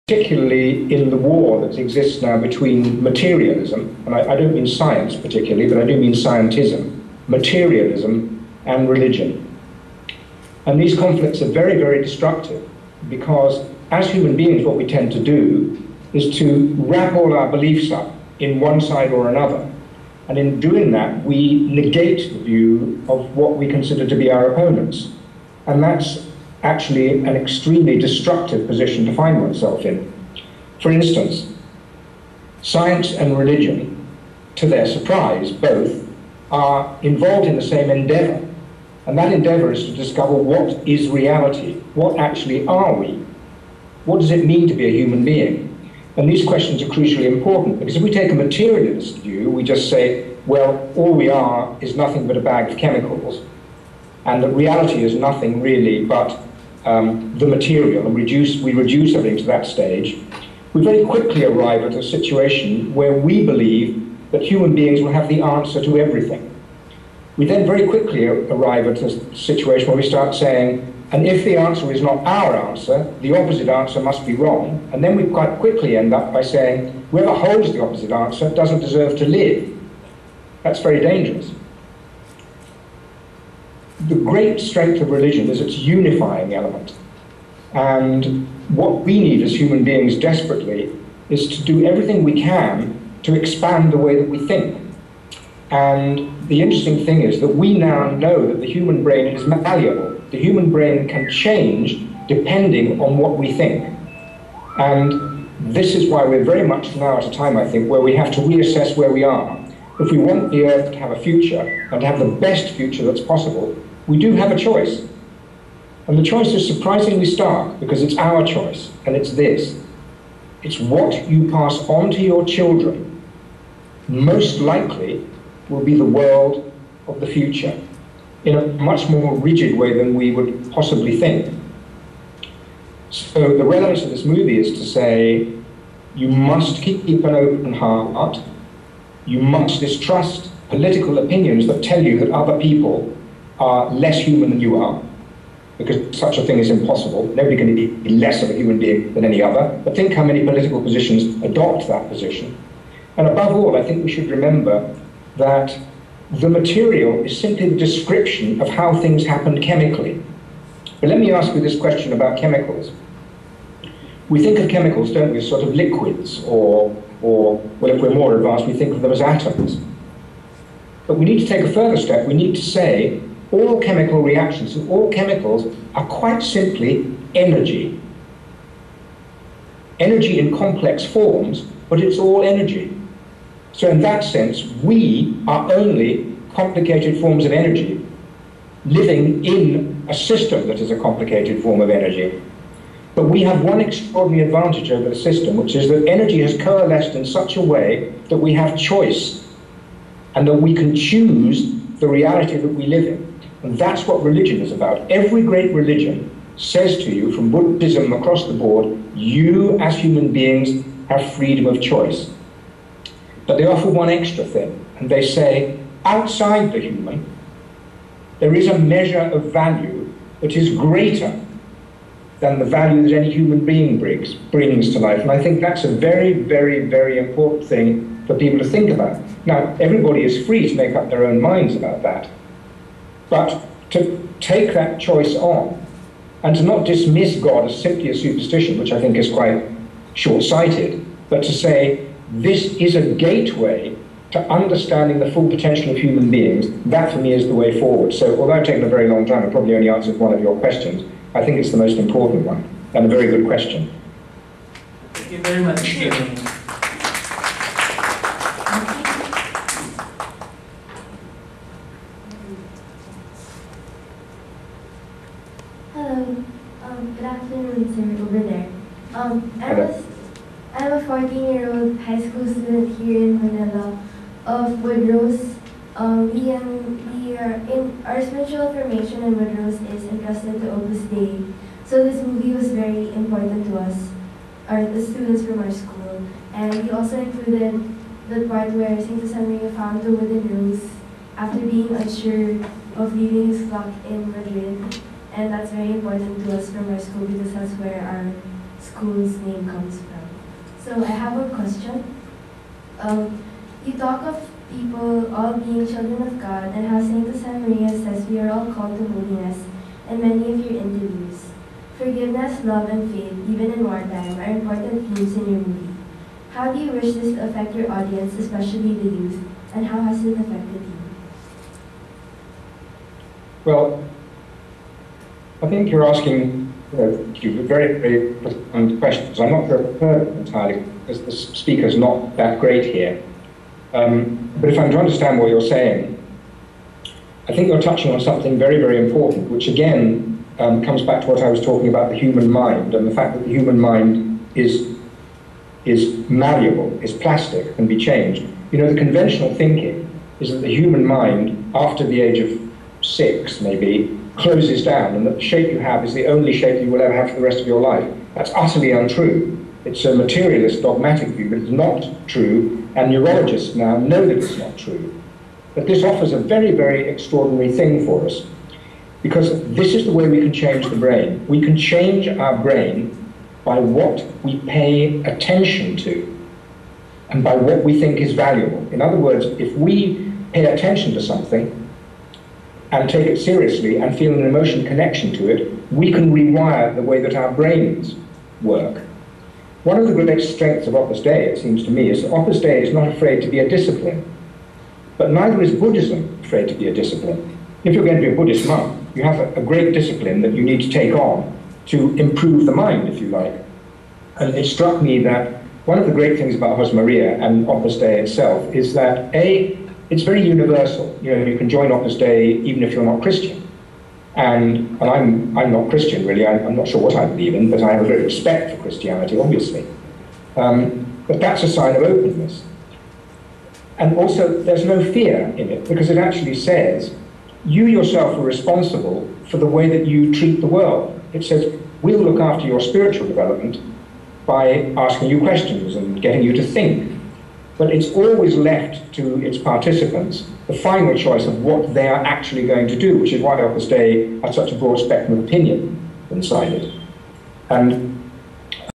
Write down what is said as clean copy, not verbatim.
particularly in the war that exists now between materialism, and I don't mean science particularly, but I do mean scientism, materialism and religion. And these conflicts are very, very destructive, because as human beings what we tend to do is to wrap all our beliefs up in one side or another. And in doing that, we negate the view of what we consider to be our opponents. And that's actually an extremely destructive position to find oneself in. For instance, science and religion, to their surprise, both, are involved in the same endeavor. And that endeavor is to discover what is reality. What actually are we? What does it mean to be a human being? And these questions are crucially important, because if we take a materialist view, we just say, well, all we are is nothing but a bag of chemicals, and that reality is nothing really but the material, and we reduce everything to that stage. We very quickly arrive at a situation where we believe that human beings will have the answer to everything. We then very quickly arrive at a situation where we start saying, and if the answer is not our answer, the opposite answer must be wrong. And then we quite quickly end up by saying, whoever holds the opposite answer doesn't deserve to live. That's very dangerous. The great strength of religion is its unifying element. And what we need as human beings desperately is to do everything we can to expand the way that we think. And the interesting thing is that we now know that the human brain is malleable. The human brain can change depending on what we think. And this is why we're very much now at a time, I think, where we have to reassess where we are. If we want the Earth to have a future, and to have the best future that's possible, we do have a choice. And the choice is surprisingly stark, because it's our choice, and it's this. It's what you pass on to your children, most likely will be the world of the future, in a much more rigid way than we would possibly think. So the relevance of this movie is to say, you must keep an open heart, you must distrust political opinions that tell you that other people are less human than you are, because such a thing is impossible. Nobody can be less of a human being than any other. But think how many political positions adopt that position. And above all, I think we should remember that the material is simply the description of how things happen chemically. But let me ask you this question about chemicals. We think of chemicals, don't we, as sort of liquids, or well, if we're more advanced, we think of them as atoms. But we need to take a further step. We need to say all chemical reactions and all chemicals are quite simply energy. Energy in complex forms, but it's all energy. So in that sense, we are only complicated forms of energy living in a system that is a complicated form of energy. But we have one extraordinary advantage over the system, which is that energy has coalesced in such a way that we have choice, and that we can choose the reality that we live in. And that's what religion is about. Every great religion says to you, from Buddhism across the board, you as human beings have freedom of choice. But they offer one extra thing, and they say, outside the human, there is a measure of value that is greater than the value that any human being brings to life. And I think that's a very, very, very important thing for people to think about. Now, everybody is free to make up their own minds about that. But to take that choice on, and to not dismiss God as simply a superstition, which I think is quite short-sighted, but to say, this is a gateway to understanding the full potential of human beings, that for me is the way forward. So although I've taken a very long time, I probably only answered one of your questions, I think it's the most important one, and a very good question. Thank you very much. Hello. Good afternoon, sir, over there. I'm a 14-year-old high school student here in Manila of Woodrose. Our spiritual formation in Woodrose is entrusted to Opus Dei. So this movie was very important to us, the students from our school. And we also included the part where St. Josemaria found the wooden rose after being unsure of leaving his flock in Madrid. And that's very important to us from our school because that's where our school's name comes from. So I have a question. You talk of people all being children of God and how Saint Maria says we are all called to holiness in many of your interviews. Forgiveness, love, and faith, even in wartime, are important themes in your movie. How do you wish this to affect your audience, especially the youth, and how has it affected you? Well, I think you're asking very, very profound questions. I'm not sure I've heard them entirely because the speaker's not that great here. But if I'm to understand what you're saying, I think you're touching on something very, very important, which again comes back to what I was talking about, the human mind, and the fact that the human mind is malleable, is plastic, can be changed. You know, the conventional thinking is that the human mind, after the age of 6, maybe, closes down, and that the shape you have is the only shape you will ever have for the rest of your life. That's utterly untrue. It's a materialist, dogmatic view, but it's not true, and neurologists now know that it's not true. But this offers a very, very extraordinary thing for us, because this is the way we can change the brain. We can change our brain by what we pay attention to, and by what we think is valuable. In other words, if we pay attention to something, and take it seriously and feel an emotional connection to it, we can rewire the way that our brains work. One of the great strengths of Opus Dei, it seems to me, is that Opus Dei is not afraid to be a discipline. But neither is Buddhism afraid to be a discipline. If you're going to be a Buddhist monk, you have a great discipline that you need to take on to improve the mind, if you like. And it struck me that one of the great things about Josemaria and Opus Dei itself is that, A, it's very universal. You know, you can join Opus Dei even if you're not Christian. And I'm not Christian, really. I'm not sure what I believe in, but I have a great respect for Christianity, obviously. But that's a sign of openness. And also, there's no fear in it, because it actually says, you yourself are responsible for the way that you treat the world. It says, we'll look after your spiritual development by asking you questions and getting you to think. But it's always left to its participants the final choice of what they are actually going to do, which is why Opus Dei has such a broad spectrum of opinion inside it. And